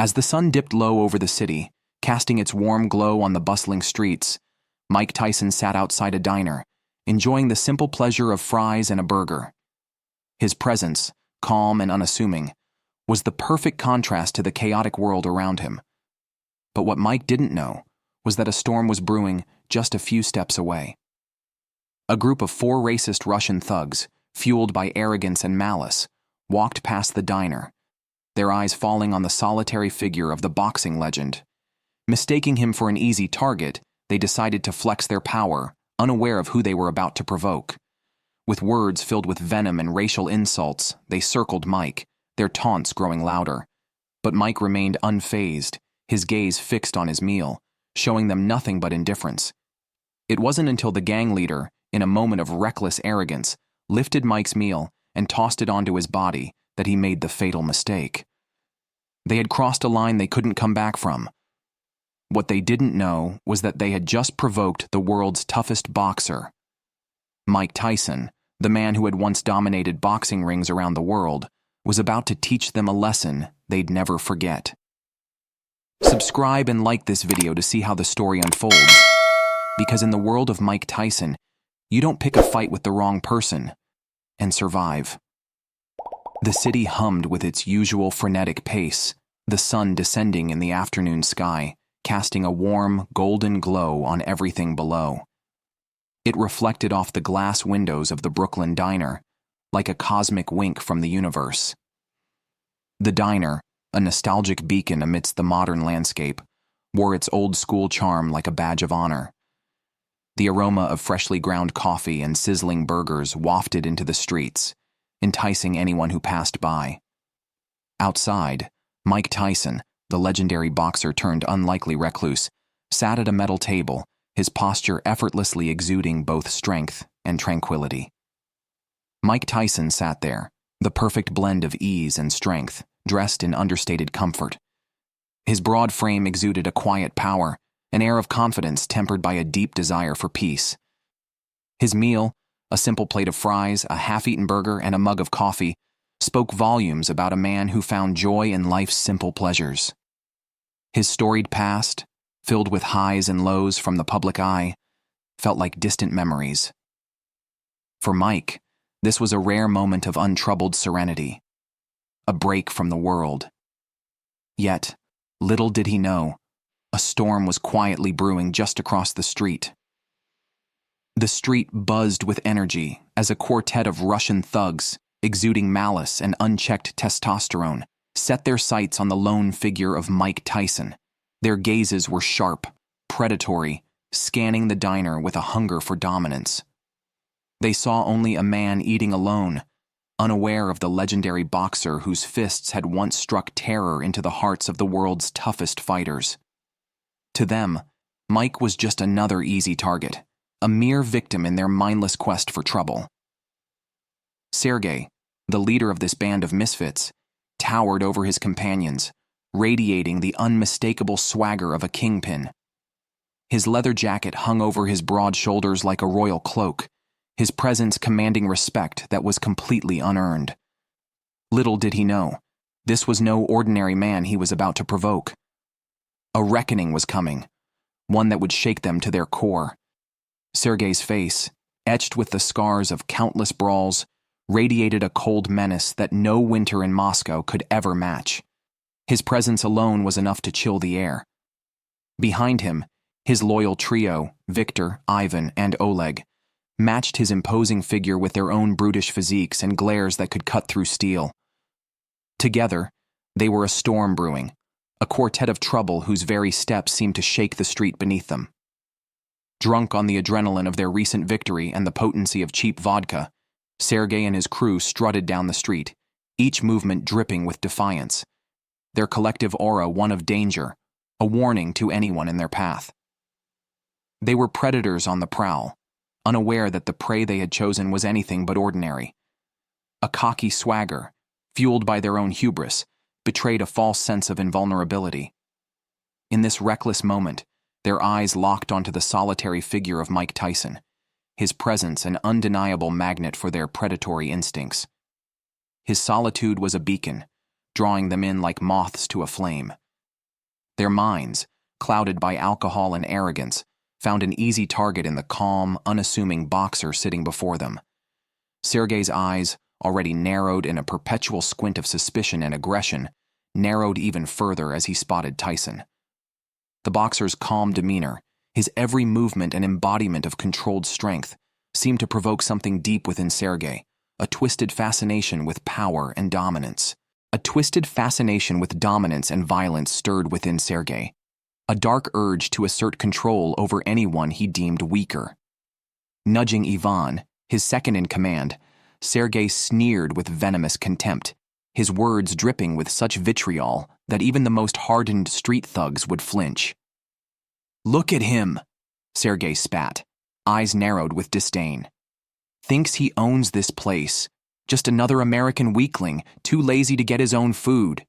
As the sun dipped low over the city, casting its warm glow on the bustling streets, Mike Tyson sat outside a diner, enjoying the simple pleasure of fries and a burger. His presence, calm and unassuming, was the perfect contrast to the chaotic world around him. But what Mike didn't know was that a storm was brewing just a few steps away. A group of 4 racist Russian thugs, fueled by arrogance and malice, walked past the diner, their eyes falling on the solitary figure of the boxing legend. Mistaking him for an easy target, they decided to flex their power, unaware of who they were about to provoke. With words filled with venom and racial insults, they circled Mike, their taunts growing louder. But Mike remained unfazed, his gaze fixed on his meal, showing them nothing but indifference. It wasn't until the gang leader, in a moment of reckless arrogance, lifted Mike's meal and tossed it onto his body that he made the fatal mistake. They had crossed a line they couldn't come back from. What they didn't know was that they had just provoked the world's toughest boxer. Mike Tyson, the man who had once dominated boxing rings around the world, was about to teach them a lesson they'd never forget. Subscribe and like this video to see how the story unfolds, because in the world of Mike Tyson, you don't pick a fight with the wrong person and survive. The city hummed with its usual frenetic pace, the sun descending in the afternoon sky, casting a warm, golden glow on everything below. It reflected off the glass windows of the Brooklyn diner, like a cosmic wink from the universe. The diner, a nostalgic beacon amidst the modern landscape, wore its old-school charm like a badge of honor. The aroma of freshly ground coffee and sizzling burgers wafted into the streets, enticing anyone who passed by. Outside, Mike Tyson, the legendary boxer turned unlikely recluse, sat at a metal table, his posture effortlessly exuding both strength and tranquility. Mike Tyson sat there, the perfect blend of ease and strength, dressed in understated comfort. His broad frame exuded a quiet power, an air of confidence tempered by a deep desire for peace. His meal, a simple plate of fries, a half-eaten burger, and a mug of coffee, spoke volumes about a man who found joy in life's simple pleasures. His storied past, filled with highs and lows from the public eye, felt like distant memories. For Mike, this was a rare moment of untroubled serenity, a break from the world. Yet, little did he know, a storm was quietly brewing just across the street. The street buzzed with energy as a quartet of Russian thugs, exuding malice and unchecked testosterone, set their sights on the lone figure of Mike Tyson. Their gazes were sharp, predatory, scanning the diner with a hunger for dominance. They saw only a man eating alone, unaware of the legendary boxer whose fists had once struck terror into the hearts of the world's toughest fighters. To them, Mike was just another easy target, a mere victim in their mindless quest for trouble. Sergei, the leader of this band of misfits, towered over his companions, radiating the unmistakable swagger of a kingpin. His leather jacket hung over his broad shoulders like a royal cloak, his presence commanding respect that was completely unearned. Little did he know, this was no ordinary man he was about to provoke. A reckoning was coming, one that would shake them to their core. Sergei's face, etched with the scars of countless brawls, radiated a cold menace that no winter in Moscow could ever match. His presence alone was enough to chill the air. Behind him, his loyal trio, Victor, Ivan, and Oleg, matched his imposing figure with their own brutish physiques and glares that could cut through steel. Together, they were a storm brewing, a quartet of trouble whose very steps seemed to shake the street beneath them. Drunk on the adrenaline of their recent victory and the potency of cheap vodka, Sergei and his crew strutted down the street, each movement dripping with defiance, their collective aura one of danger, a warning to anyone in their path. They were predators on the prowl, unaware that the prey they had chosen was anything but ordinary. A cocky swagger, fueled by their own hubris, betrayed a false sense of invulnerability. In this reckless moment, their eyes locked onto the solitary figure of Mike Tyson, his presence an undeniable magnet for their predatory instincts. His solitude was a beacon, drawing them in like moths to a flame, Their minds, clouded by alcohol and arrogance, found an easy target in the calm, unassuming boxer sitting before them. Sergei's eyes, already narrowed in a perpetual squint of suspicion and aggression, narrowed even further as he spotted Tyson. The boxer's calm demeanor, his every movement an embodiment of controlled strength, seemed to provoke something deep within Sergei, a twisted fascination with power and dominance. A twisted fascination with dominance and violence stirred within Sergei, a dark urge to assert control over anyone he deemed weaker. Nudging Ivan, his second in command, Sergei sneered with venomous contempt, his words dripping with such vitriol that even the most hardened street thugs would flinch. "Look at him," Sergei spat, eyes narrowed with disdain. "Thinks he owns this place. Just another American weakling, too lazy to get his own food."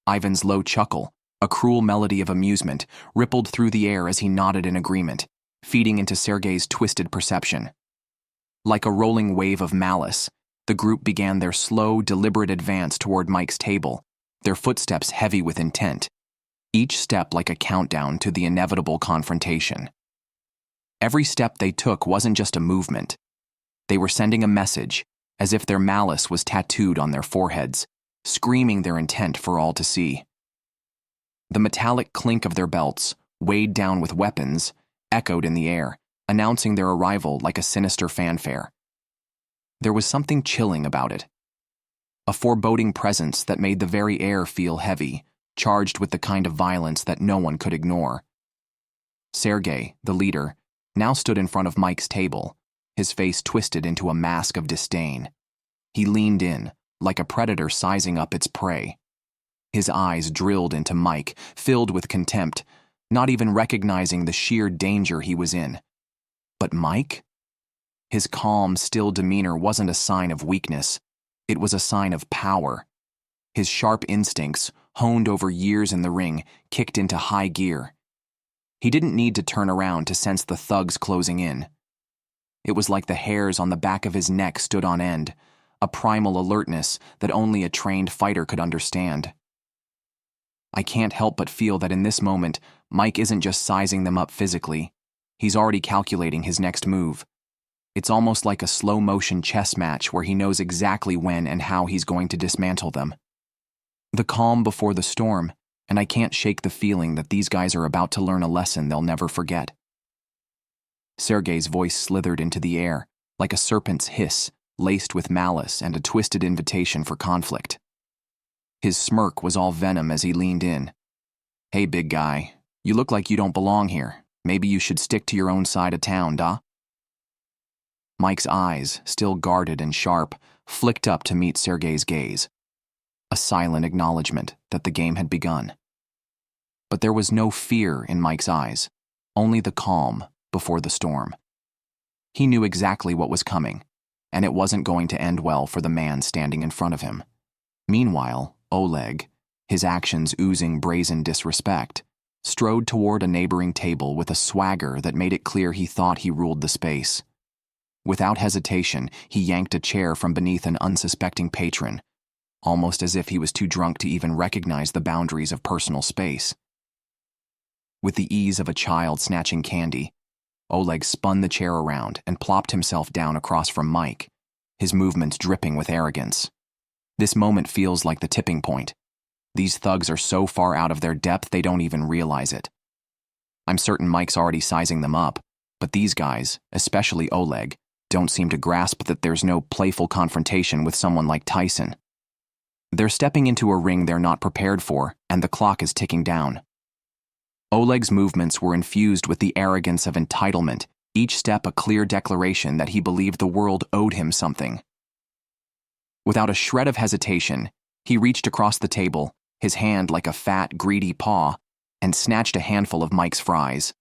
Ivan's low chuckle, a cruel melody of amusement, rippled through the air as he nodded in agreement, feeding into Sergei's twisted perception. Like a rolling wave of malice, the group began their slow, deliberate advance toward Mike's table, their footsteps heavy with intent, each step like a countdown to the inevitable confrontation. Every step they took wasn't just a movement. They were sending a message, as if their malice was tattooed on their foreheads, screaming their intent for all to see. The metallic clink of their belts, weighed down with weapons, echoed in the air, announcing their arrival like a sinister fanfare. There was something chilling about it, a foreboding presence that made the very air feel heavy, charged with the kind of violence that no one could ignore. Sergei, the leader, now stood in front of Mike's table, his face twisted into a mask of disdain. He leaned in, like a predator sizing up its prey. His eyes drilled into Mike, filled with contempt, not even recognizing the sheer danger he was in. But Mike? His calm, still demeanor wasn't a sign of weakness. It was a sign of power. His sharp instincts, honed over years in the ring, kicked into high gear. He didn't need to turn around to sense the thugs closing in. It was like the hairs on the back of his neck stood on end, a primal alertness that only a trained fighter could understand. I can't help but feel that in this moment, Mike isn't just sizing them up physically. He's already calculating his next move. It's almost like a slow-motion chess match where he knows exactly when and how he's going to dismantle them. The calm before the storm, and I can't shake the feeling that these guys are about to learn a lesson they'll never forget. Sergei's voice slithered into the air, like a serpent's hiss, laced with malice and a twisted invitation for conflict. His smirk was all venom as he leaned in. "Hey, big guy, you look like you don't belong here. Maybe you should stick to your own side of town, da?" Mike's eyes, still guarded and sharp, flicked up to meet Sergei's gaze. A silent acknowledgement that the game had begun. But there was no fear in Mike's eyes, only the calm before the storm. He knew exactly what was coming, and it wasn't going to end well for the man standing in front of him. Meanwhile, Oleg, his actions oozing brazen disrespect, strode toward a neighboring table with a swagger that made it clear he thought he ruled the space. Without hesitation, he yanked a chair from beneath an unsuspecting patron, almost as if he was too drunk to even recognize the boundaries of personal space. With the ease of a child snatching candy, Oleg spun the chair around and plopped himself down across from Mike, his movements dripping with arrogance. This moment feels like the tipping point. These thugs are so far out of their depth they don't even realize it. I'm certain Mike's already sizing them up, but these guys, especially Oleg, don't seem to grasp that there's no playful confrontation with someone like Tyson. They're stepping into a ring they're not prepared for, and the clock is ticking down. Oleg's movements were infused with the arrogance of entitlement, each step a clear declaration that he believed the world owed him something. Without a shred of hesitation, he reached across the table, his hand like a fat, greedy paw, and snatched a handful of Mike's fries.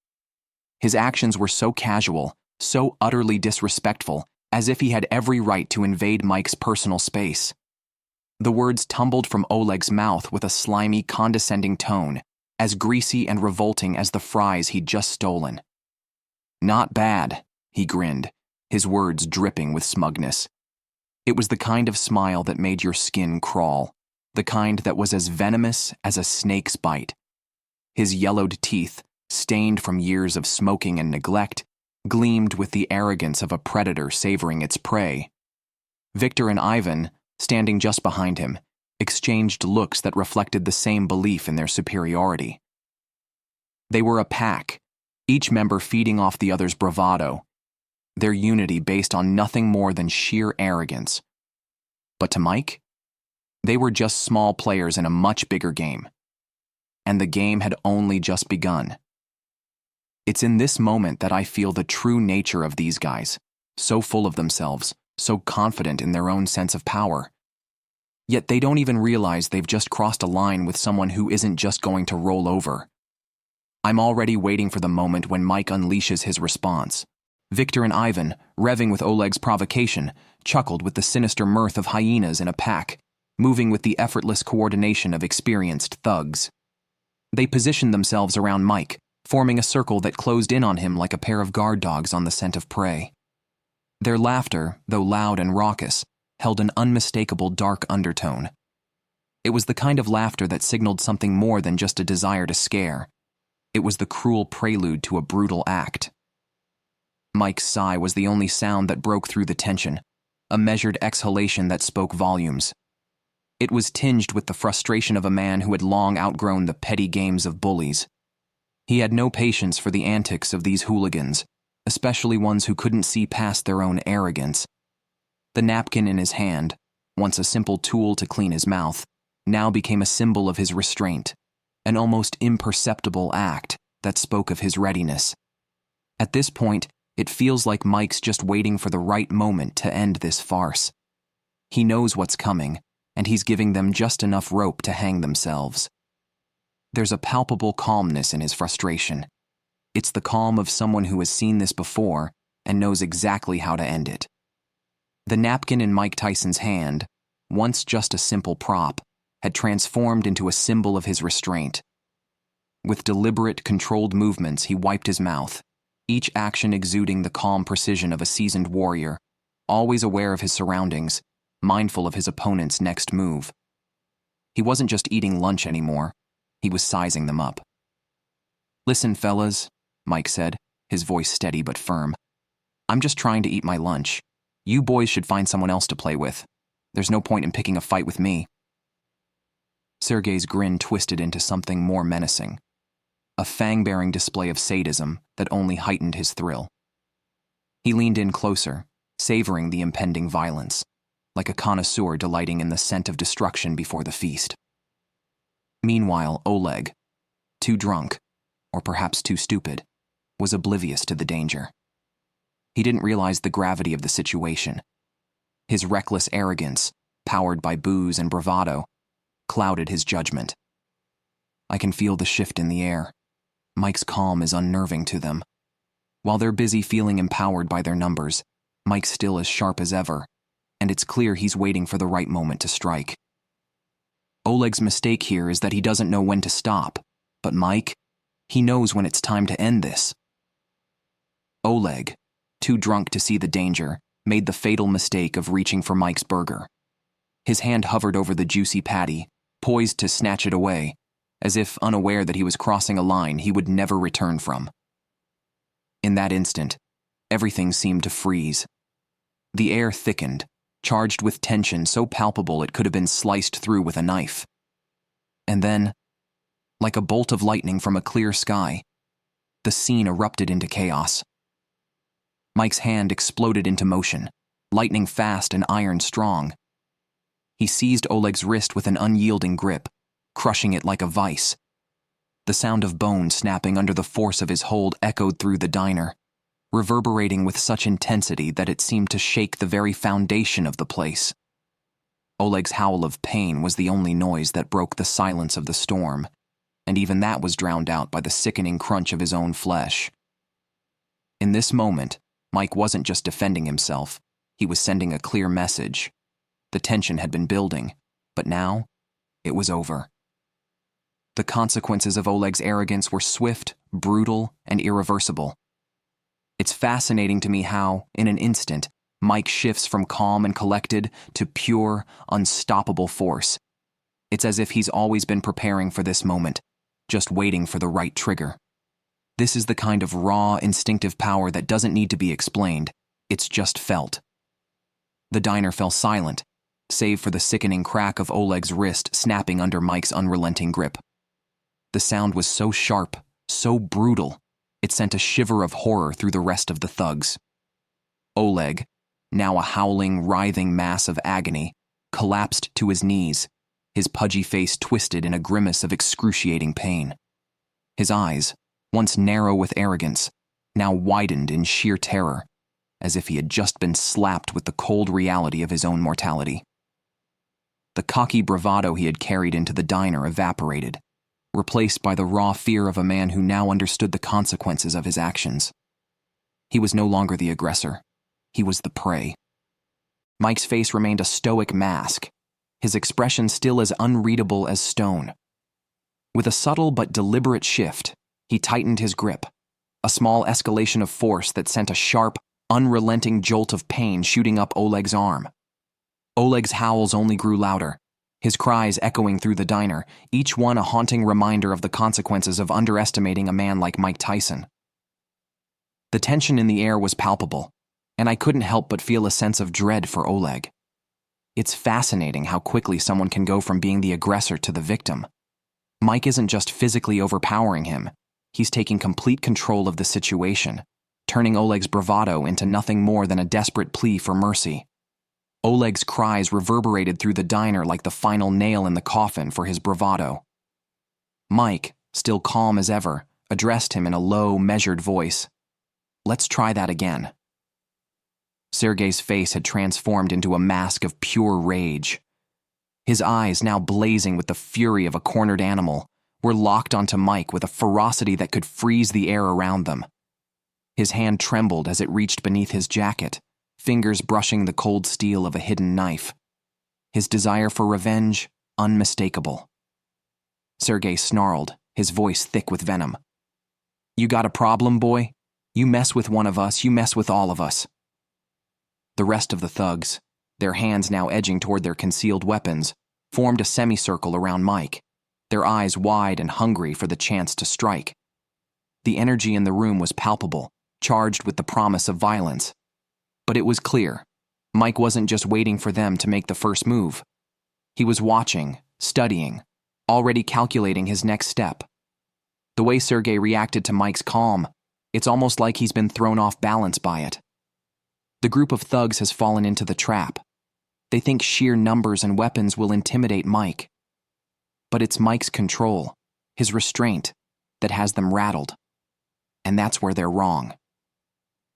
His actions were so casual, so utterly disrespectful, as if he had every right to invade Mike's personal space. The words tumbled from Oleg's mouth with a slimy, condescending tone, as greasy and revolting as the fries he'd just stolen. "Not bad," he grinned, his words dripping with smugness. It was the kind of smile that made your skin crawl, the kind that was as venomous as a snake's bite. His yellowed teeth, stained from years of smoking and neglect, gleamed with the arrogance of a predator savoring its prey. Victor and Ivan, standing just behind him, exchanged looks that reflected the same belief in their superiority. They were a pack, each member feeding off the other's bravado, their unity based on nothing more than sheer arrogance. But to Mike, they were just small players in a much bigger game. And the game had only just begun. It's in this moment that I feel the true nature of these guys, so full of themselves, so confident in their own sense of power. Yet they don't even realize they've just crossed a line with someone who isn't just going to roll over. I'm already waiting for the moment when Mike unleashes his response. Victor and Ivan, revving with Oleg's provocation, chuckled with the sinister mirth of hyenas in a pack, moving with the effortless coordination of experienced thugs. They positioned themselves around Mike, forming a circle that closed in on him like a pair of guard dogs on the scent of prey. Their laughter, though loud and raucous, held an unmistakable dark undertone. It was the kind of laughter that signaled something more than just a desire to scare. It was the cruel prelude to a brutal act. Mike's sigh was the only sound that broke through the tension, a measured exhalation that spoke volumes. It was tinged with the frustration of a man who had long outgrown the petty games of bullies. He had no patience for the antics of these hooligans, especially ones who couldn't see past their own arrogance. The napkin in his hand, once a simple tool to clean his mouth, now became a symbol of his restraint, an almost imperceptible act that spoke of his readiness. At this point, it feels like Mike's just waiting for the right moment to end this farce. He knows what's coming, and he's giving them just enough rope to hang themselves. There's a palpable calmness in his frustration. It's the calm of someone who has seen this before and knows exactly how to end it. The napkin in Mike Tyson's hand, once just a simple prop, had transformed into a symbol of his restraint. With deliberate, controlled movements, he wiped his mouth, each action exuding the calm precision of a seasoned warrior, always aware of his surroundings, mindful of his opponent's next move. He wasn't just eating lunch anymore, he was sizing them up. "Listen, fellas," Mike said, his voice steady but firm. "I'm just trying to eat my lunch. You boys should find someone else to play with. There's no point in picking a fight with me." Sergei's grin twisted into something more menacing, a fang-bearing display of sadism that only heightened his thrill. He leaned in closer, savoring the impending violence, like a connoisseur delighting in the scent of destruction before the feast. Meanwhile, Oleg, too drunk, or perhaps too stupid, was oblivious to the danger. He didn't realize the gravity of the situation. His reckless arrogance, powered by booze and bravado, clouded his judgment. I can feel the shift in the air. Mike's calm is unnerving to them. While they're busy feeling empowered by their numbers, Mike's still as sharp as ever, and it's clear he's waiting for the right moment to strike. Oleg's mistake here is that he doesn't know when to stop, but Mike, he knows when it's time to end this. Oleg, too drunk to see the danger, made the fatal mistake of reaching for Mike's burger. His hand hovered over the juicy patty, poised to snatch it away, as if unaware that he was crossing a line he would never return from. In that instant, everything seemed to freeze. The air thickened, charged with tension so palpable it could have been sliced through with a knife. And then, like a bolt of lightning from a clear sky, the scene erupted into chaos. Mike's hand exploded into motion, lightning fast and iron strong. He seized Oleg's wrist with an unyielding grip, crushing it like a vice. The sound of bone snapping under the force of his hold echoed through the diner, reverberating with such intensity that it seemed to shake the very foundation of the place. Oleg's howl of pain was the only noise that broke the silence of the storm, and even that was drowned out by the sickening crunch of his own flesh. In this moment, Mike wasn't just defending himself, he was sending a clear message. The tension had been building, but now, it was over. The consequences of Oleg's arrogance were swift, brutal, and irreversible. It's fascinating to me how, in an instant, Mike shifts from calm and collected to pure, unstoppable force. It's as if he's always been preparing for this moment, just waiting for the right trigger. This is the kind of raw, instinctive power that doesn't need to be explained, it's just felt. The diner fell silent, save for the sickening crack of Oleg's wrist snapping under Mike's unrelenting grip. The sound was so sharp, so brutal, it sent a shiver of horror through the rest of the thugs. Oleg, now a howling, writhing mass of agony, collapsed to his knees, his pudgy face twisted in a grimace of excruciating pain. His eyes, once narrow with arrogance, now widened in sheer terror, as if he had just been slapped with the cold reality of his own mortality. The cocky bravado he had carried into the diner evaporated, replaced by the raw fear of a man who now understood the consequences of his actions. He was no longer the aggressor. He was the prey. Mike's face remained a stoic mask, his expression still as unreadable as stone. With a subtle but deliberate shift, he tightened his grip, a small escalation of force that sent a sharp, unrelenting jolt of pain shooting up Oleg's arm. Oleg's howls only grew louder, his cries echoing through the diner, each one a haunting reminder of the consequences of underestimating a man like Mike Tyson. The tension in the air was palpable, and I couldn't help but feel a sense of dread for Oleg. It's fascinating how quickly someone can go from being the aggressor to the victim. Mike isn't just physically overpowering him, he's taking complete control of the situation, turning Oleg's bravado into nothing more than a desperate plea for mercy. Oleg's cries reverberated through the diner like the final nail in the coffin for his bravado. Mike, still calm as ever, addressed him in a low, measured voice. "Let's try that again." Sergei's face had transformed into a mask of pure rage. His eyes, now blazing with the fury of a cornered animal, were locked onto Mike with a ferocity that could freeze the air around them. His hand trembled as it reached beneath his jacket, fingers brushing the cold steel of a hidden knife. His desire for revenge, unmistakable. Sergei snarled, his voice thick with venom. "You got a problem, boy? You mess with one of us, you mess with all of us." The rest of the thugs, their hands now edging toward their concealed weapons, formed a semicircle around Mike, their eyes wide and hungry for the chance to strike. The energy in the room was palpable, charged with the promise of violence. But it was clear, Mike wasn't just waiting for them to make the first move. He was watching, studying, already calculating his next step. The way Sergei reacted to Mike's calm, it's almost like he's been thrown off balance by it. The group of thugs has fallen into the trap. They think sheer numbers and weapons will intimidate Mike. But it's Mike's control, his restraint, that has them rattled. And that's where they're wrong.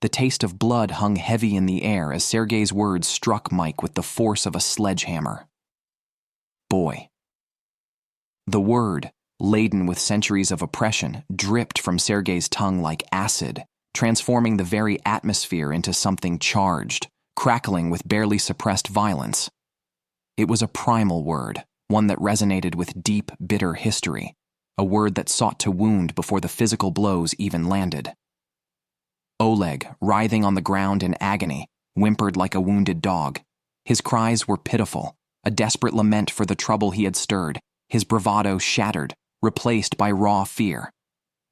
The taste of blood hung heavy in the air as Sergei's words struck Mike with the force of a sledgehammer. Boy. The word, laden with centuries of oppression, dripped from Sergei's tongue like acid, transforming the very atmosphere into something charged, crackling with barely suppressed violence. It was a primal word, one that resonated with deep, bitter history, a word that sought to wound before the physical blows even landed. Oleg, writhing on the ground in agony, whimpered like a wounded dog. His cries were pitiful, a desperate lament for the trouble he had stirred, his bravado shattered, replaced by raw fear.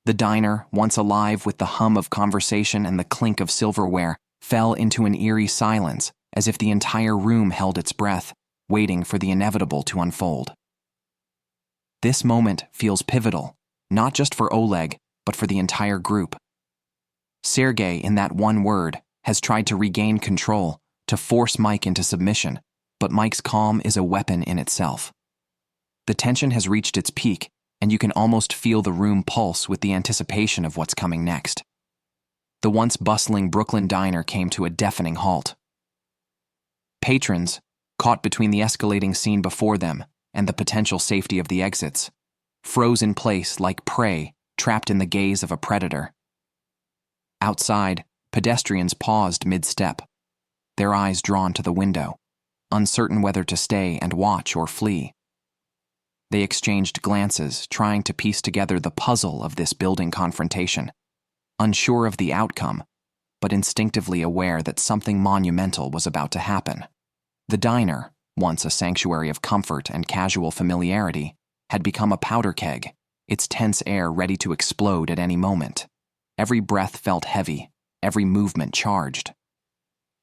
The diner, once alive with the hum of conversation and the clink of silverware, fell into an eerie silence, as if the entire room held its breath, waiting for the inevitable to unfold. This moment feels pivotal, not just for Oleg, but for the entire group. Sergei, in that one word, has tried to regain control, to force Mike into submission, but Mike's calm is a weapon in itself. The tension has reached its peak, and you can almost feel the room pulse with the anticipation of what's coming next. The once bustling Brooklyn diner came to a deafening halt. Patrons, caught between the escalating scene before them and the potential safety of the exits, froze in place like prey trapped in the gaze of a predator. Outside, pedestrians paused mid-step, their eyes drawn to the window, uncertain whether to stay and watch or flee. They exchanged glances, trying to piece together the puzzle of this building confrontation, unsure of the outcome, but instinctively aware that something monumental was about to happen. The diner, once a sanctuary of comfort and casual familiarity, had become a powder keg, its tense air ready to explode at any moment. Every breath felt heavy, every movement charged.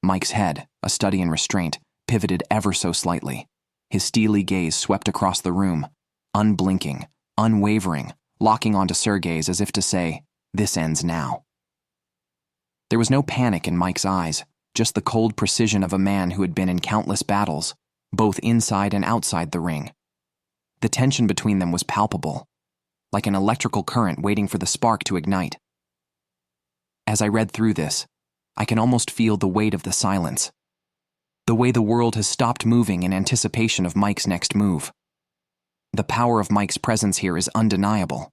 Mike's head, a study in restraint, pivoted ever so slightly. His steely gaze swept across the room, unblinking, unwavering, locking onto Sergei's as if to say, "This ends now." There was no panic in Mike's eyes, just the cold precision of a man who had been in countless battles, both inside and outside the ring. The tension between them was palpable, like an electrical current waiting for the spark to ignite. As I read through this, I can almost feel the weight of the silence, the way the world has stopped moving in anticipation of Mike's next move. The power of Mike's presence here is undeniable.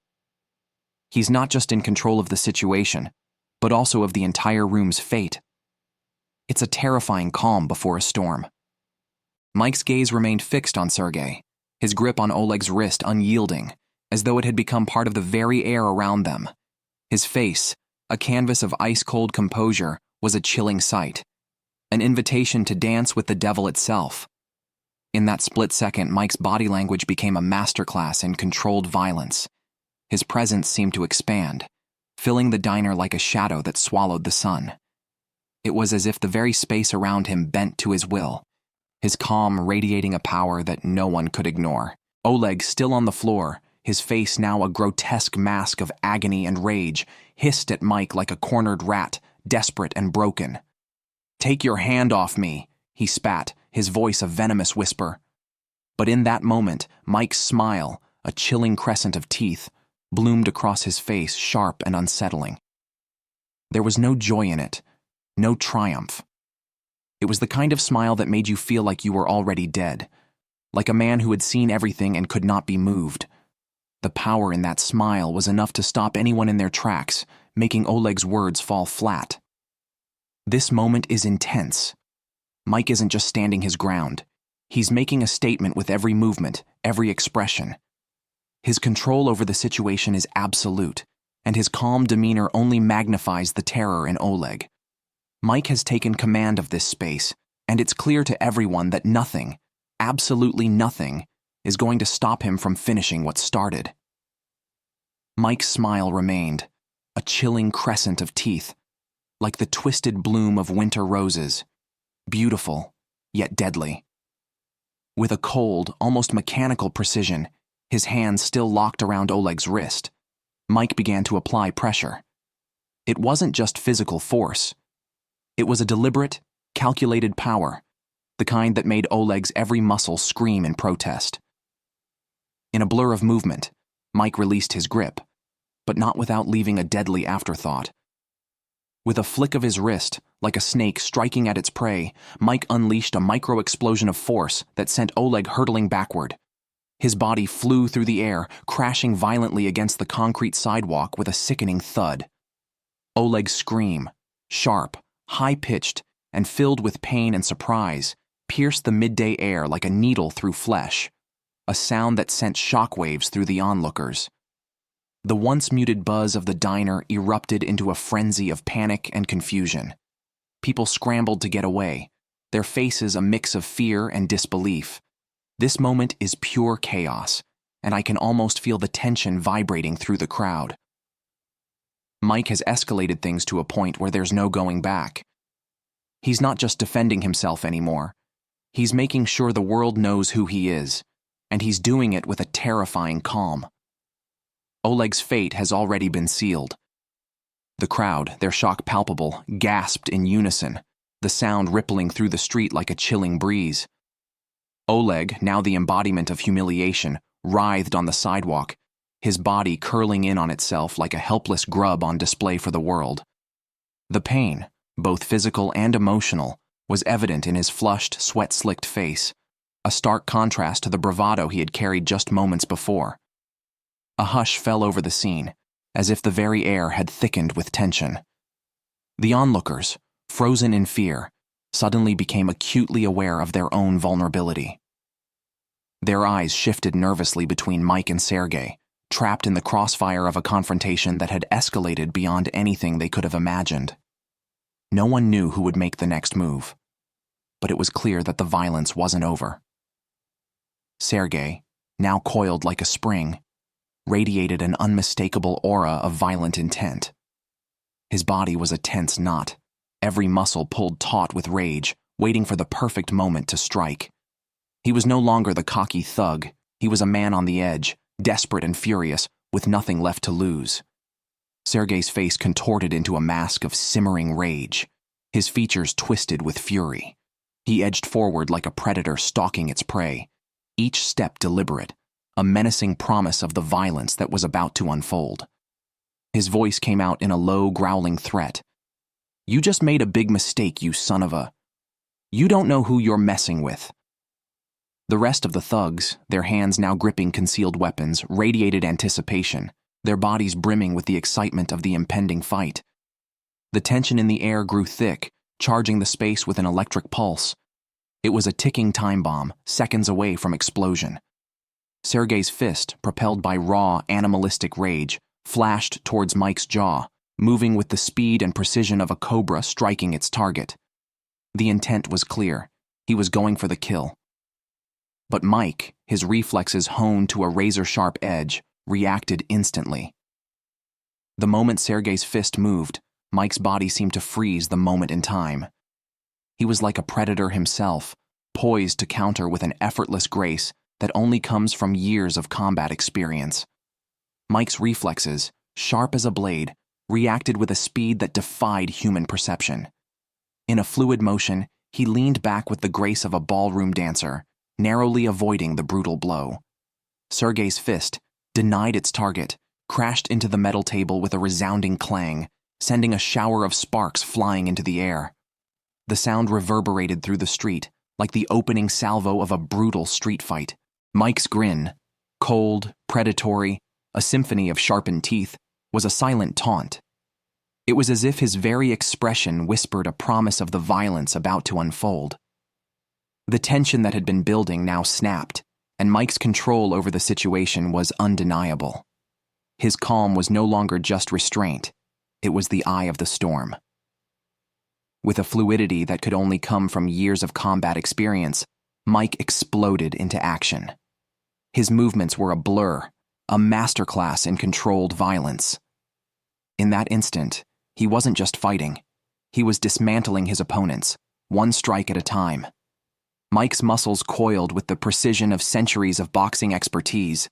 He's not just in control of the situation, but also of the entire room's fate. It's a terrifying calm before a storm. Mike's gaze remained fixed on Sergei, his grip on Oleg's wrist unyielding, as though it had become part of the very air around them. His face, a canvas of ice-cold composure, was a chilling sight, an invitation to dance with the devil itself. In that split second, Mike's body language became a masterclass in controlled violence. His presence seemed to expand, filling the diner like a shadow that swallowed the sun. It was as if the very space around him bent to his will, his calm radiating a power that no one could ignore. Oleg, still on the floor, his face now a grotesque mask of agony and rage, hissed at Mike like a cornered rat, desperate and broken. "Take your hand off me," he spat, his voice a venomous whisper. But in that moment, Mike's smile, a chilling crescent of teeth, bloomed across his face, sharp and unsettling. There was no joy in it, no triumph. It was the kind of smile that made you feel like you were already dead, like a man who had seen everything and could not be moved. The power in that smile was enough to stop anyone in their tracks, making Oleg's words fall flat. This moment is intense. Mike isn't just standing his ground. He's making a statement with every movement, every expression. His control over the situation is absolute, and his calm demeanor only magnifies the terror in Oleg. Mike has taken command of this space, and it's clear to everyone that nothing, absolutely nothing, is going to stop him from finishing what started. Mike's smile remained, a chilling crescent of teeth, like the twisted bloom of winter roses, beautiful, yet deadly. With a cold, almost mechanical precision, his hands still locked around Oleg's wrist, Mike began to apply pressure. It wasn't just physical force. It was a deliberate, calculated power, the kind that made Oleg's every muscle scream in protest. In a blur of movement, Mike released his grip, but not without leaving a deadly afterthought. With a flick of his wrist, like a snake striking at its prey, Mike unleashed a micro-explosion of force that sent Oleg hurtling backward. His body flew through the air, crashing violently against the concrete sidewalk with a sickening thud. Oleg's scream, sharp, high-pitched, and filled with pain and surprise, pierced the midday air like a needle through flesh, a sound that sent shockwaves through the onlookers. The once muted buzz of the diner erupted into a frenzy of panic and confusion. People scrambled to get away, their faces a mix of fear and disbelief. This moment is pure chaos, and I can almost feel the tension vibrating through the crowd. Mike has escalated things to a point where there's no going back. He's not just defending himself anymore. He's making sure the world knows who he is, and he's doing it with a terrifying calm. Oleg's fate has already been sealed. The crowd, their shock palpable, gasped in unison, the sound rippling through the street like a chilling breeze. Oleg, now the embodiment of humiliation, writhed on the sidewalk, his body curling in on itself like a helpless grub on display for the world. The pain, both physical and emotional, was evident in his flushed, sweat-slicked face, a stark contrast to the bravado he had carried just moments before. A hush fell over the scene, as if the very air had thickened with tension. The onlookers, frozen in fear, suddenly became acutely aware of their own vulnerability. Their eyes shifted nervously between Mike and Sergei, trapped in the crossfire of a confrontation that had escalated beyond anything they could have imagined. No one knew who would make the next move, but it was clear that the violence wasn't over. Sergei, now coiled like a spring, radiated an unmistakable aura of violent intent. His body was a tense knot, every muscle pulled taut with rage, waiting for the perfect moment to strike. He was no longer the cocky thug. He was a man on the edge, desperate and furious, with nothing left to lose. Sergei's face contorted into a mask of simmering rage, his features twisted with fury. He edged forward like a predator stalking its prey, each step deliberate, a menacing promise of the violence that was about to unfold. His voice came out in a low, growling threat. "You just made a big mistake, you son of a... You don't know who you're messing with." The rest of the thugs, their hands now gripping concealed weapons, radiated anticipation, their bodies brimming with the excitement of the impending fight. The tension in the air grew thick, charging the space with an electric pulse. It was a ticking time bomb, seconds away from explosion. Sergei's fist, propelled by raw, animalistic rage, flashed towards Mike's jaw, moving with the speed and precision of a cobra striking its target. The intent was clear. He was going for the kill. But Mike, his reflexes honed to a razor-sharp edge, reacted instantly. The moment Sergei's fist moved, Mike's body seemed to freeze the moment in time. He was like a predator himself, poised to counter with an effortless grace that only comes from years of combat experience. Mike's reflexes, sharp as a blade, reacted with a speed that defied human perception. In a fluid motion, he leaned back with the grace of a ballroom dancer, narrowly avoiding the brutal blow. Sergei's fist, denied its target, crashed into the metal table with a resounding clang, sending a shower of sparks flying into the air. The sound reverberated through the street, like the opening salvo of a brutal street fight. Mike's grin, cold, predatory, a symphony of sharpened teeth, was a silent taunt. It was as if his very expression whispered a promise of the violence about to unfold. The tension that had been building now snapped, and Mike's control over the situation was undeniable. His calm was no longer just restraint. It was the eye of the storm. With a fluidity that could only come from years of combat experience, Mike exploded into action. His movements were a blur, a masterclass in controlled violence. In that instant, he wasn't just fighting. He was dismantling his opponents, one strike at a time. Mike's muscles coiled with the precision of centuries of boxing expertise,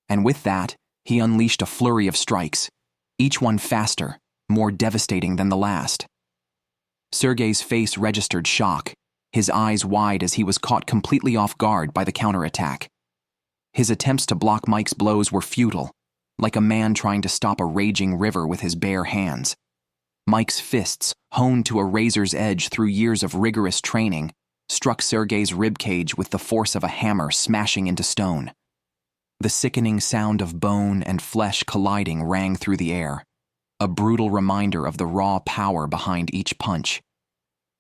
and with that, he unleashed a flurry of strikes, each one faster, more devastating than the last. Sergei's face registered shock, his eyes wide as he was caught completely off guard by the counterattack. His attempts to block Mike's blows were futile, like a man trying to stop a raging river with his bare hands. Mike's fists, honed to a razor's edge through years of rigorous training, struck Sergei's ribcage with the force of a hammer smashing into stone. The sickening sound of bone and flesh colliding rang through the air, a brutal reminder of the raw power behind each punch.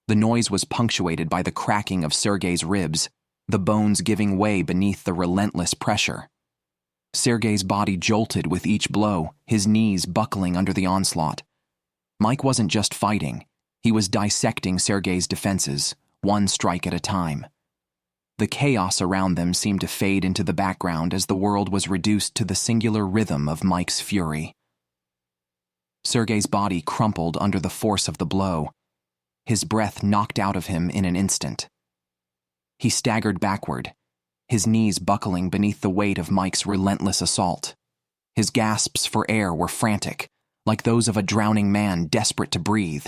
The noise was punctuated by the cracking of Sergei's ribs, the bones giving way beneath the relentless pressure. Sergei's body jolted with each blow, his knees buckling under the onslaught. Mike wasn't just fighting, he was dissecting Sergei's defenses, one strike at a time. The chaos around them seemed to fade into the background as the world was reduced to the singular rhythm of Mike's fury. Sergei's body crumpled under the force of the blow, his breath knocked out of him in an instant. He staggered backward, his knees buckling beneath the weight of Mike's relentless assault. His gasps for air were frantic, like those of a drowning man desperate to breathe,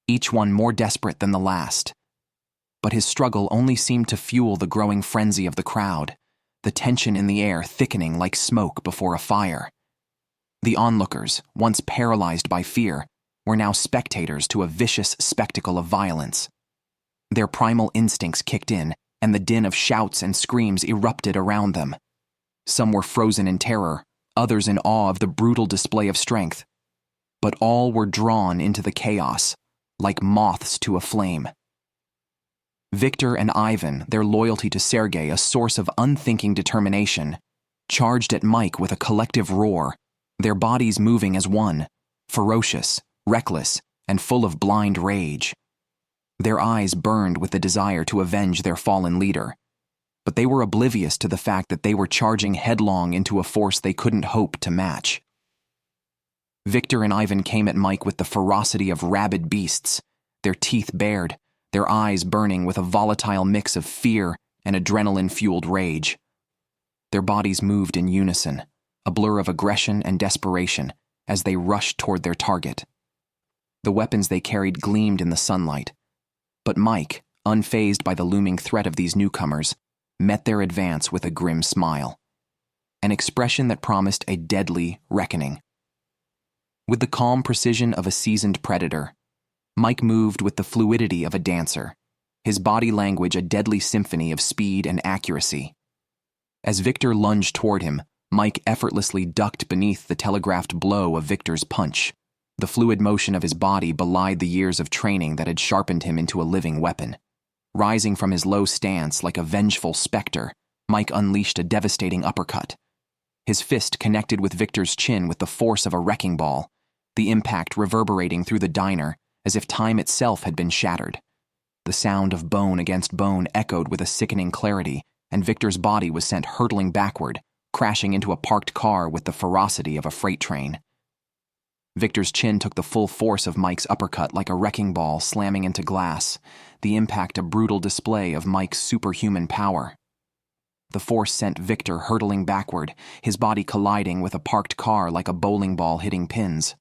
each one more desperate than the last. But his struggle only seemed to fuel the growing frenzy of the crowd, the tension in the air thickening like smoke before a fire. The onlookers, once paralyzed by fear, were now spectators to a vicious spectacle of violence. Their primal instincts kicked in, and the din of shouts and screams erupted around them. Some were frozen in terror, others in awe of the brutal display of strength. But all were drawn into the chaos, like moths to a flame. Victor and Ivan, their loyalty to Sergei a source of unthinking determination, charged at Mike with a collective roar, their bodies moving as one, ferocious, reckless, and full of blind rage. Their eyes burned with the desire to avenge their fallen leader. but they were oblivious to the fact that they were charging headlong into a force they couldn't hope to match. Victor and Ivan came at Mike with the ferocity of rabid beasts, their teeth bared, their eyes burning with a volatile mix of fear and adrenaline-fueled rage. Their bodies moved in unison, a blur of aggression and desperation, as they rushed toward their target. The weapons they carried gleamed in the sunlight, but Mike, unfazed by the looming threat of these newcomers, met their advance with a grim smile, an expression that promised a deadly reckoning. With the calm precision of a seasoned predator, Mike moved with the fluidity of a dancer, his body language a deadly symphony of speed and accuracy. As Victor lunged toward him, Mike effortlessly ducked beneath the telegraphed blow of Victor's punch. The fluid motion of his body belied the years of training that had sharpened him into a living weapon. Rising from his low stance like a vengeful specter, Mike unleashed a devastating uppercut. His fist connected with Victor's chin with the force of a wrecking ball, the impact reverberating through the diner as if time itself had been shattered. The sound of bone against bone echoed with a sickening clarity, and Victor's body was sent hurtling backward, crashing into a parked car with the ferocity of a freight train. Victor's chin took the full force of Mike's uppercut like a wrecking ball slamming into glass, the impact a brutal display of Mike's superhuman power. The force sent Victor hurtling backward, his body colliding with a parked car like a bowling ball hitting pins.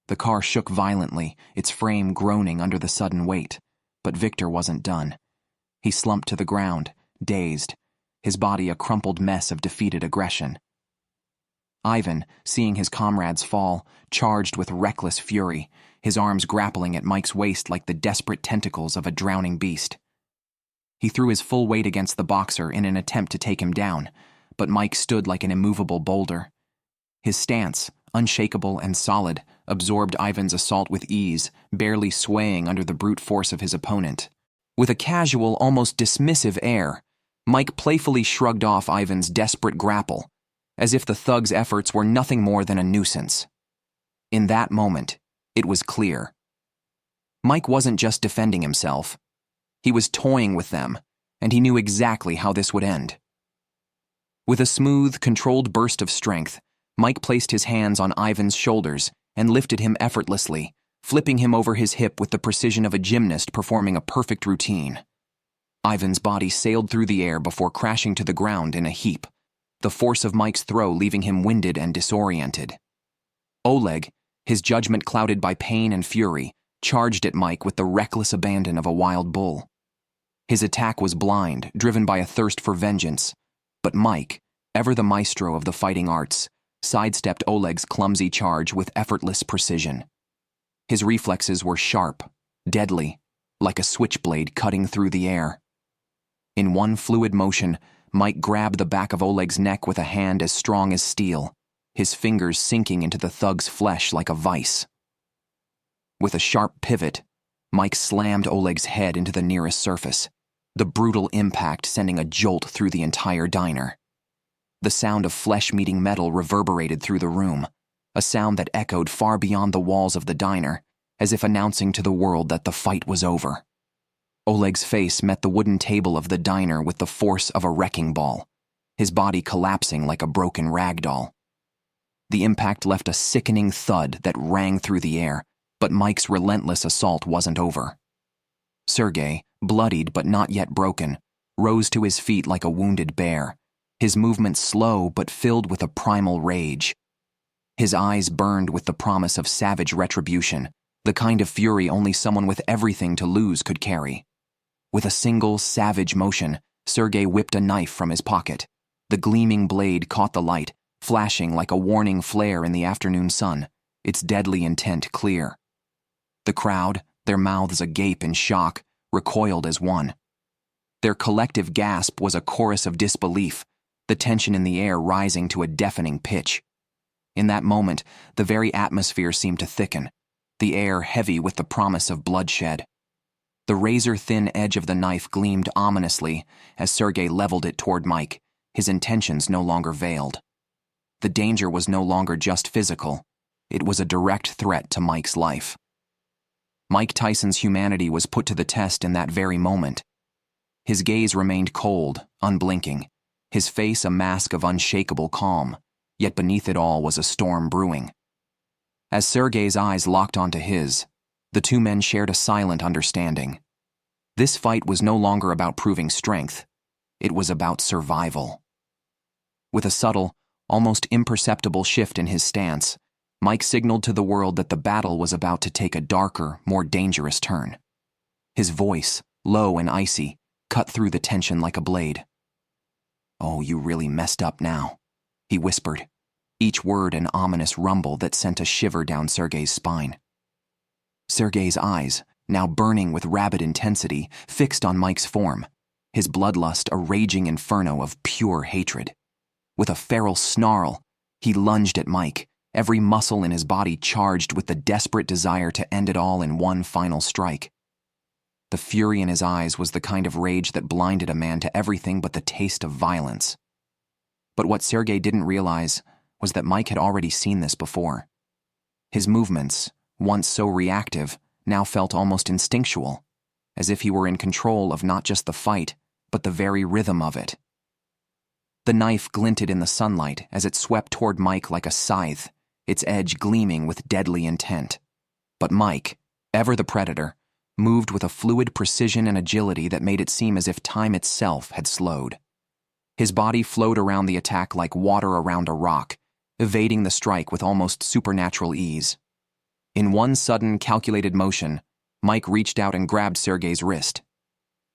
The car shook violently, its frame groaning under the sudden weight, but Victor wasn't done. He slumped to the ground, dazed, his body a crumpled mess of defeated aggression. Ivan, seeing his comrades fall, charged with reckless fury, his arms grappling at Mike's waist like the desperate tentacles of a drowning beast. He threw his full weight against the boxer in an attempt to take him down, but Mike stood like an immovable boulder. His stance, unshakable and solid, absorbed Ivan's assault with ease, barely swaying under the brute force of his opponent. With a casual, almost dismissive air, Mike playfully shrugged off Ivan's desperate grapple, as if the thug's efforts were nothing more than a nuisance. In that moment, it was clear. Mike wasn't just defending himself. He was toying with them, and he knew exactly how this would end. With a smooth, controlled burst of strength, Mike placed his hands on Ivan's shoulders and lifted him effortlessly, flipping him over his hip with the precision of a gymnast performing a perfect routine. Ivan's body sailed through the air before crashing to the ground in a heap, the force of Mike's throw leaving him winded and disoriented. Oleg, his judgment clouded by pain and fury, charged at Mike with the reckless abandon of a wild bull. His attack was blind, driven by a thirst for vengeance, but Mike, ever the maestro of the fighting arts, sidestepped Oleg's clumsy charge with effortless precision. His reflexes were sharp, deadly, like a switchblade cutting through the air. In one fluid motion, Mike grabbed the back of Oleg's neck with a hand as strong as steel, his fingers sinking into the thug's flesh like a vice. With a sharp pivot, Mike slammed Oleg's head into the nearest surface, the brutal impact sending a jolt through the entire diner. The sound of flesh meeting metal reverberated through the room, a sound that echoed far beyond the walls of the diner, as if announcing to the world that the fight was over. Oleg's face met the wooden table of the diner with the force of a wrecking ball, his body collapsing like a broken rag doll. The impact left a sickening thud that rang through the air, but Mike's relentless assault wasn't over. Sergei, bloodied but not yet broken, rose to his feet like a wounded bear, his movements slow but filled with a primal rage. His eyes burned with the promise of savage retribution, the kind of fury only someone with everything to lose could carry. With a single, savage motion, Sergei whipped a knife from his pocket. The gleaming blade caught the light, flashing like a warning flare in the afternoon sun, its deadly intent clear. The crowd, their mouths agape in shock, recoiled as one. Their collective gasp was a chorus of disbelief, the tension in the air rising to a deafening pitch. In that moment, the very atmosphere seemed to thicken, the air heavy with the promise of bloodshed. The razor-thin edge of the knife gleamed ominously as Sergei leveled it toward Mike, his intentions no longer veiled. The danger was no longer just physical. It was a direct threat to Mike's life. Mike Tyson's humanity was put to the test in that very moment. His gaze remained cold, unblinking, his face a mask of unshakable calm, yet beneath it all was a storm brewing. As Sergei's eyes locked onto his, the two men shared a silent understanding. This fight was no longer about proving strength. It was about survival. With a subtle, almost imperceptible shift in his stance, Mike signaled to the world that the battle was about to take a darker, more dangerous turn. His voice, low and icy, cut through the tension like a blade. "Oh, you really messed up now," he whispered, each word an ominous rumble that sent a shiver down Sergei's spine. Sergei's eyes, now burning with rabid intensity, fixed on Mike's form, his bloodlust a raging inferno of pure hatred. With a feral snarl, he lunged at Mike, every muscle in his body charged with the desperate desire to end it all in one final strike. The fury in his eyes was the kind of rage that blinded a man to everything but the taste of violence. But what Sergei didn't realize was that Mike had already seen this before. His movements, once so reactive, now felt almost instinctual, as if he were in control of not just the fight, but the very rhythm of it. The knife glinted in the sunlight as it swept toward Mike like a scythe, its edge gleaming with deadly intent. But Mike, ever the predator, moved with a fluid precision and agility that made it seem as if time itself had slowed. His body flowed around the attack like water around a rock, evading the strike with almost supernatural ease. In one sudden, calculated motion, Mike reached out and grabbed Sergei's wrist.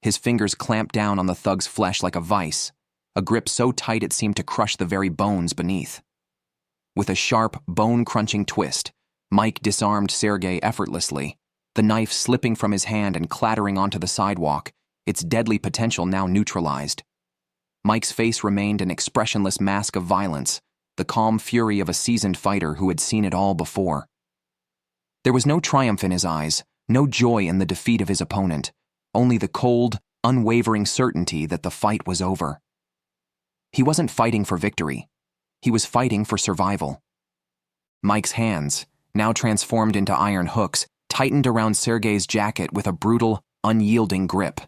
His fingers clamped down on the thug's flesh like a vice, a grip so tight it seemed to crush the very bones beneath. With a sharp, bone-crunching twist, Mike disarmed Sergei effortlessly, the knife slipping from his hand and clattering onto the sidewalk, its deadly potential now neutralized. Mike's face remained an expressionless mask of violence, the calm fury of a seasoned fighter who had seen it all before. There was no triumph in his eyes, no joy in the defeat of his opponent, only the cold, unwavering certainty that the fight was over. He wasn't fighting for victory. He was fighting for survival. Mike's hands, now transformed into iron hooks, tightened around Sergei's jacket with a brutal, unyielding grip.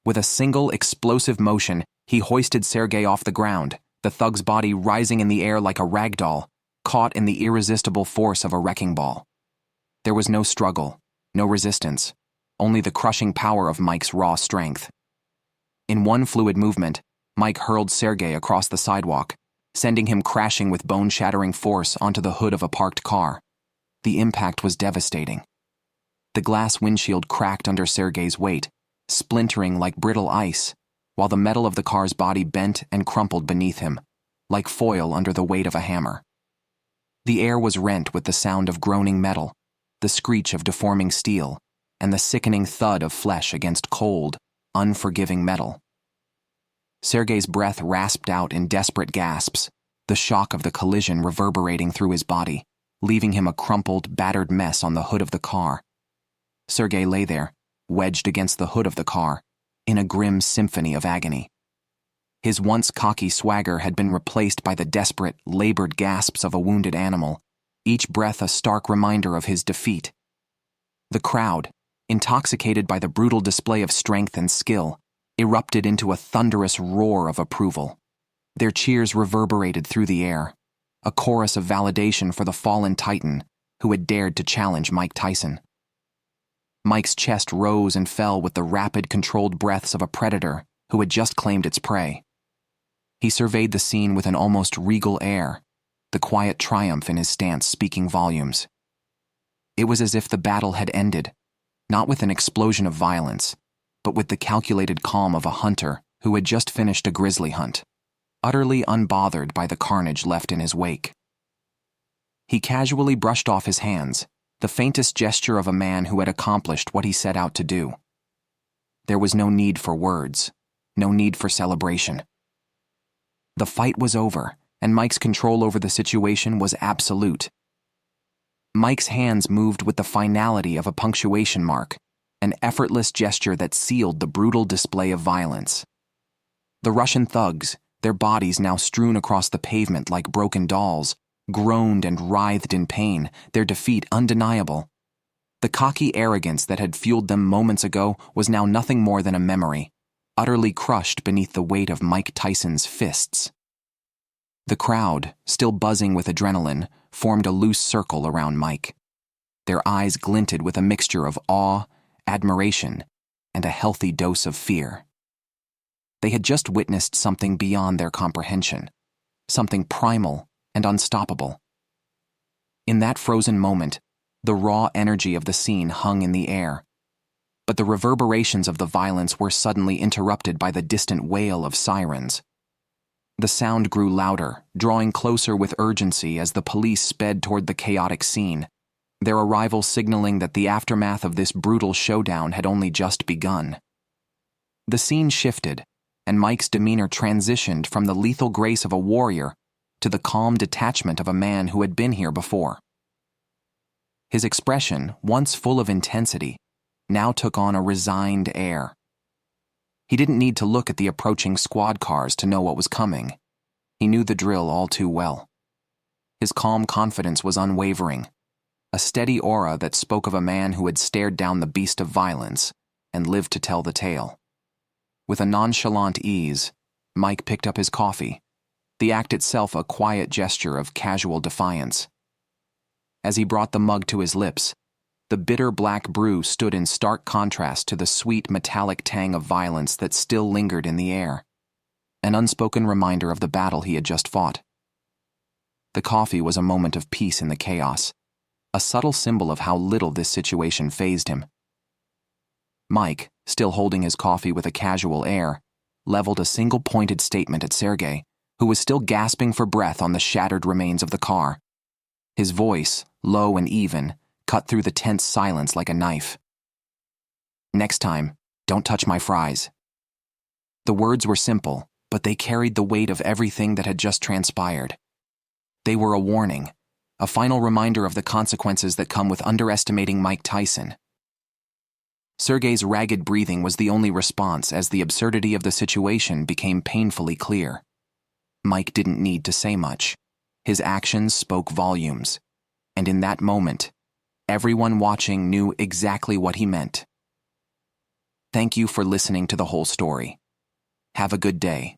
With a single, explosive motion, he hoisted Sergei off the ground, the thug's body rising in the air like a rag doll, caught in the irresistible force of a wrecking ball. There was no struggle, no resistance, only the crushing power of Mike's raw strength. In one fluid movement, Mike hurled Sergei across the sidewalk, sending him crashing with bone-shattering force onto the hood of a parked car. The impact was devastating. The glass windshield cracked under Sergei's weight, splintering like brittle ice, while the metal of the car's body bent and crumpled beneath him, like foil under the weight of a hammer. The air was rent with the sound of groaning metal, the screech of deforming steel, and the sickening thud of flesh against cold, unforgiving metal. Sergei's breath rasped out in desperate gasps, the shock of the collision reverberating through his body, leaving him a crumpled, battered mess on the hood of the car. Sergei lay there, wedged against the hood of the car, in a grim symphony of agony. His once cocky swagger had been replaced by the desperate, labored gasps of a wounded animal, each breath a stark reminder of his defeat. The crowd, intoxicated by the brutal display of strength and skill, erupted into a thunderous roar of approval. Their cheers reverberated through the air, a chorus of validation for the fallen titan who had dared to challenge Mike Tyson. Mike's chest rose and fell with the rapid, controlled breaths of a predator who had just claimed its prey. He surveyed the scene with an almost regal air, the quiet triumph in his stance speaking volumes. It was as if the battle had ended, not with an explosion of violence, but with the calculated calm of a hunter who had just finished a grizzly hunt, utterly unbothered by the carnage left in his wake. He casually brushed off his hands, the faintest gesture of a man who had accomplished what he set out to do. There was no need for words, no need for celebration. The fight was over, and Mike's control over the situation was absolute. Mike's hands moved with the finality of a punctuation mark, an effortless gesture that sealed the brutal display of violence. The Russian thugs, their bodies now strewn across the pavement like broken dolls, groaned and writhed in pain, their defeat undeniable. The cocky arrogance that had fueled them moments ago was now nothing more than a memory, utterly crushed beneath the weight of Mike Tyson's fists. The crowd, still buzzing with adrenaline, formed a loose circle around Mike. Their eyes glinted with a mixture of awe, admiration, and a healthy dose of fear. They had just witnessed something beyond their comprehension, something primal and unstoppable. In that frozen moment, the raw energy of the scene hung in the air, but the reverberations of the violence were suddenly interrupted by the distant wail of sirens. The sound grew louder, drawing closer with urgency as the police sped toward the chaotic scene, their arrival signaling that the aftermath of this brutal showdown had only just begun. The scene shifted, and Mike's demeanor transitioned from the lethal grace of a warrior to the calm detachment of a man who had been here before. His expression, once full of intensity, now took on a resigned air. He didn't need to look at the approaching squad cars to know what was coming. He knew the drill all too well. His calm confidence was unwavering, a steady aura that spoke of a man who had stared down the beast of violence and lived to tell the tale. With a nonchalant ease, Mike picked up his coffee, the act itself a quiet gesture of casual defiance. As he brought the mug to his lips, the bitter black brew stood in stark contrast to the sweet metallic tang of violence that still lingered in the air, an unspoken reminder of the battle he had just fought. The coffee was a moment of peace in the chaos, a subtle symbol of how little this situation fazed him. Mike, still holding his coffee with a casual air, leveled a single-pointed statement at Sergei, who was still gasping for breath on the shattered remains of the car. His voice, low and even, cut through the tense silence like a knife. "Next time, don't touch my fries." The words were simple, but they carried the weight of everything that had just transpired. They were a warning, a final reminder of the consequences that come with underestimating Mike Tyson. Sergei's ragged breathing was the only response as the absurdity of the situation became painfully clear. Mike didn't need to say much. His actions spoke volumes, and in that moment, everyone watching knew exactly what he meant. Thank you for listening to the whole story. Have a good day.